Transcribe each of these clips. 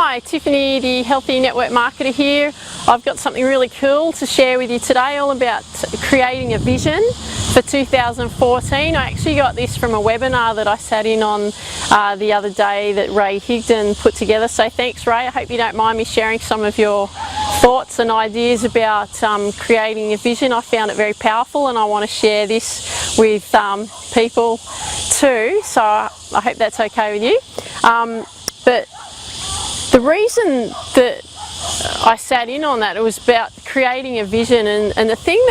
Hi, Tiffany, the Healthy Network Marketer here. I've got something really cool to share with you today, all about creating a vision for 2014. I actually got this from a webinar that I sat in on the other day that Ray Higdon put together. So thanks, Ray. I hope you don't mind me sharing some of your thoughts and ideas about creating a vision. I found it very powerful and I want to share this with people too. So I hope that's okay with you. But the reason that I sat in on that, it was about creating a vision, and the thing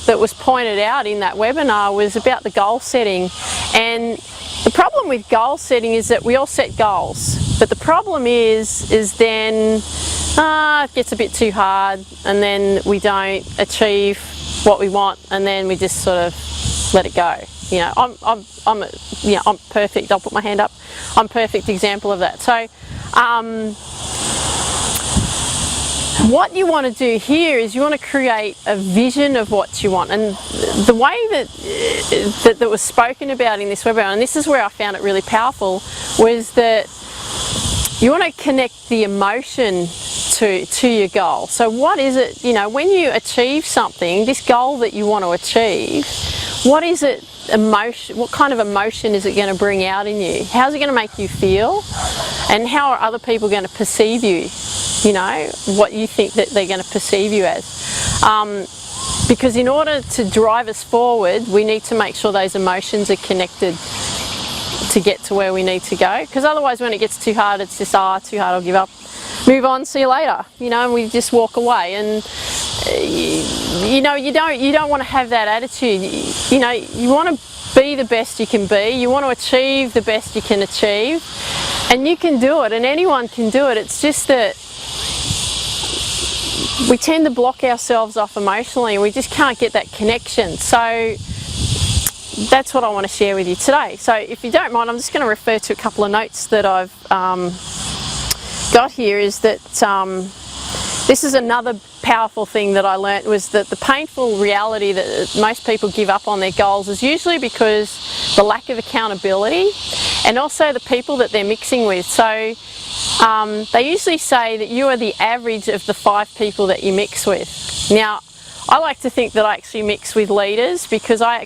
that was pointed out in that webinar was about the goal setting. And the problem with goal setting is that we all set goals, but the problem is then it gets a bit too hard and then we don't achieve what we want and then we just sort of let it go. You know, I'm perfect. I'll put my hand up. I'm a perfect example of that. So what you want to do here is you want to create a vision of what you want, and the way that was spoken about in this webinar, and this is where I found it really powerful, was that you want to connect the emotion to your goal. So what is it, you know, when you achieve something, this goal that you want to achieve, what is it, emotion, what kind of emotion is it going to bring out in you? How's it going to make you feel? And how are other people going to perceive you? You know, what you think that they're going to perceive you as. Because in order to drive us forward, we need to make sure those emotions are connected to get to where we need to go. Because otherwise when it gets too hard, it's just, too hard, I'll give up. Move on, see you later. You know, and we just walk away. And you know, you don't want to have that attitude. You know, you want to be the best you can be. You want to achieve the best you can achieve. And you can do it, and anyone can do it. It's just that we tend to block ourselves off emotionally and we just can't get that connection. So that's what I want to share with you today. So if you don't mind, I'm just going to refer to a couple of notes that I've got here. Is that this is another powerful thing that I learnt, was that the painful reality that most people give up on their goals is usually because the lack of accountability and also the people that they're mixing with. So they usually say that you are the average of the 5 people that you mix with. Now, I like to think that I actually mix with leaders, because I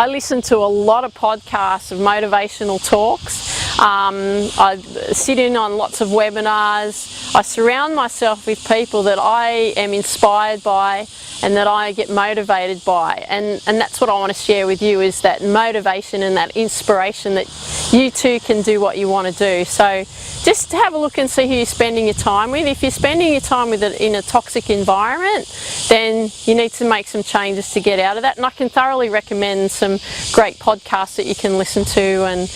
listen to a lot of podcasts of motivational talks. I sit in on lots of webinars. I surround myself with people that I am inspired by and that I get motivated by, and that's what I want to share with you, is that motivation and that inspiration that you too can do what you want to do. So just have a look and see who you're spending your time with. If you're spending your time with it in a toxic environment, then you need to make some changes to get out of that. And I can thoroughly recommend some great podcasts that you can listen to, and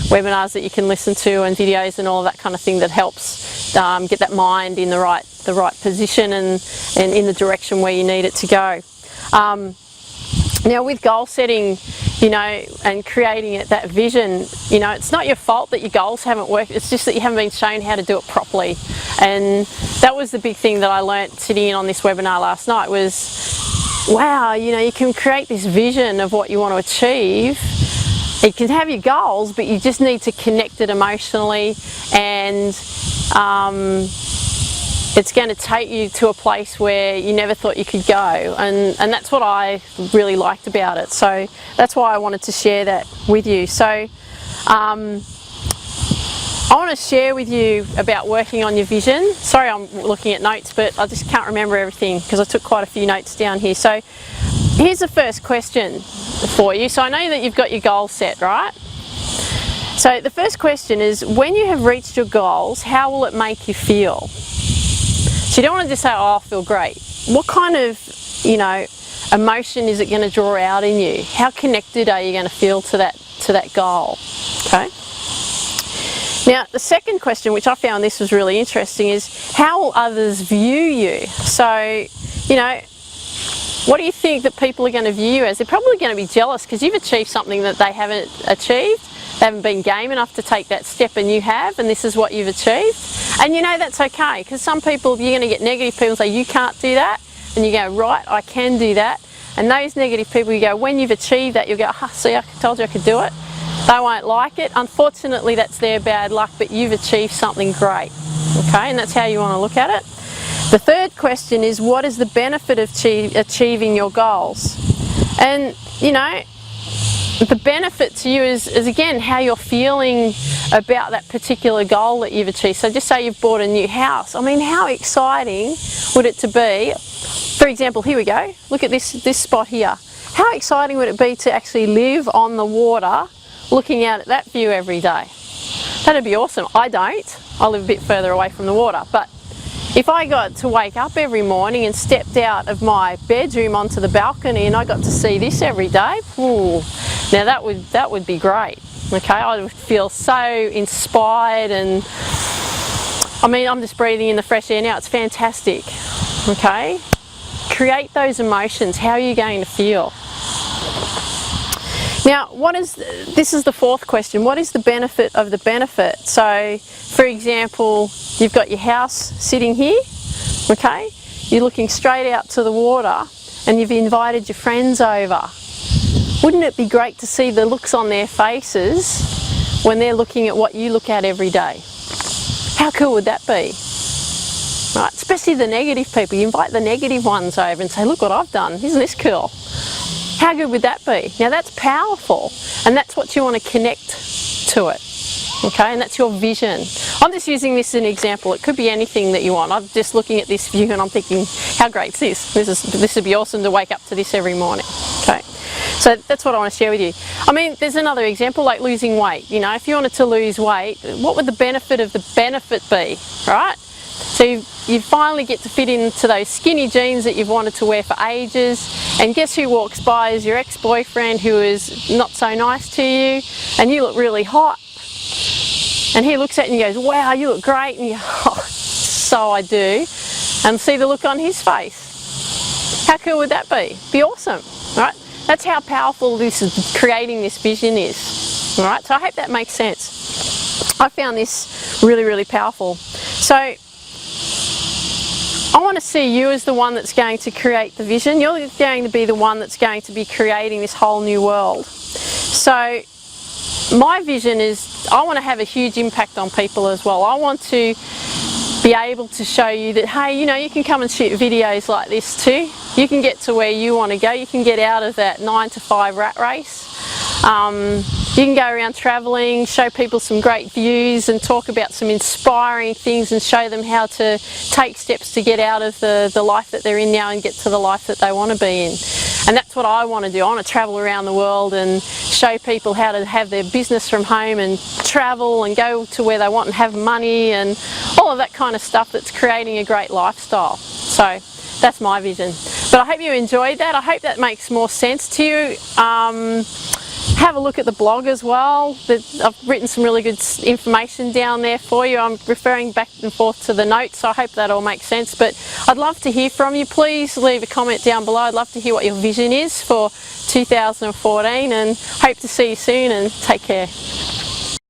webinars that you can listen to, and videos and all that kind of thing that helps get that mind in the right position and in the direction where you need it to go. Now with goal setting, you know, and creating it, that vision, you know, it's not your fault that your goals haven't worked, it's just that you haven't been shown how to do it properly. And that was the big thing that I learnt sitting in on this webinar last night, was, wow, you know, you can create this vision of what you want to achieve. You can have your goals, but you just need to connect it emotionally, and it's going to take you to a place where you never thought you could go, and that's what I really liked about it. So that's why I wanted to share that with you. So I want to share with you about working on your vision. Sorry, I'm looking at notes, but I just can't remember everything because I took quite a few notes down here. So here's the first question for you. So I know that you've got your goal set, right? So the first question is, when you have reached your goals, how will it make you feel? So you don't want to just say, oh, I feel great. What kind of, you know, emotion is it going to draw out in you? How connected are you going to feel to that goal? Okay. Now, the second question, which I found this was really interesting, is how will others view you? So, you know, what do you think that people are going to view you as? They're probably going to be jealous because you've achieved something that they haven't achieved. They haven't been game enough to take that step, and you have, and this is what you've achieved. And you know that's okay, because some people, you're going to get negative people say you can't do that, and you go, right, I can do that. And those negative people, you go, when you've achieved that, you'll go, see, I told you I could do it. They won't like it. Unfortunately, that's their bad luck, but you've achieved something great. Okay, and that's how you want to look at it. The third question is, what is the benefit of achieving your goals? And, you know, the benefit to you is again how you're feeling about that particular goal that you've achieved. So just say you've bought a new house. I mean, how exciting would it to be? For example, here we go. Look at this spot here. How exciting would it be to actually live on the water, looking out at that view every day? That'd be awesome. I don't. I live a bit further away from the water, but if I got to wake up every morning and stepped out of my bedroom onto the balcony and I got to see this every day, ooh, now that would be great. Okay, I would feel so inspired, and I mean, I'm just breathing in the fresh air now. It's fantastic. Okay, create those emotions. How are you going to feel? Now, this is the fourth question. What is the benefit of the benefit? So, for example, you've got your house sitting here, okay? You're looking straight out to the water and you've invited your friends over. Wouldn't it be great to see the looks on their faces when they're looking at what you look at every day? How cool would that be? Right, especially the negative people. You invite the negative ones over and say, look what I've done. Isn't this cool? How good would that be? Now that's powerful, and that's what you want to connect to it. Okay, and that's your vision. I'm just using this as an example. It could be anything that you want. I'm just looking at this view and I'm thinking, how great is this? This would be awesome to wake up to this every morning. Okay, so that's what I want to share with you. I mean, there's another example like losing weight. You know, if you wanted to lose weight, what would the benefit of the benefit be, right? So you finally get to fit into those skinny jeans that you've wanted to wear for ages, and guess who walks by is your ex-boyfriend who is not so nice to you, and you look really hot, and he looks at you and goes, wow, you look great, and you go, oh, so I do, and see the look on his face. How cool would that be? Be awesome, right? That's how powerful creating this vision is. All right, so I hope that makes sense. I found this really, really powerful. So I want to see you as the one that's going to create the vision. You're going to be the one that's going to be creating this whole new world. So my vision is I want to have a huge impact on people as well. I want to be able to show you that, hey, you know, you can come and shoot videos like this too. You can get to where you want to go. You can get out of that 9 to 5 rat race. You can go around travelling, show people some great views and talk about some inspiring things and show them how to take steps to get out of the life that they're in now and get to the life that they want to be in. And that's what I want to do. I want to travel around the world and show people how to have their business from home and travel and go to where they want and have money and all of that kind of stuff that's creating a great lifestyle. So that's my vision. But I hope you enjoyed that. I hope that makes more sense to you. Have a look at the blog as well. I've written some really good information down there for you. I'm referring back and forth to the notes, so I hope that all makes sense. But I'd love to hear from you. Please leave a comment down below. I'd love to hear what your vision is for 2014, and hope to see you soon, and take care.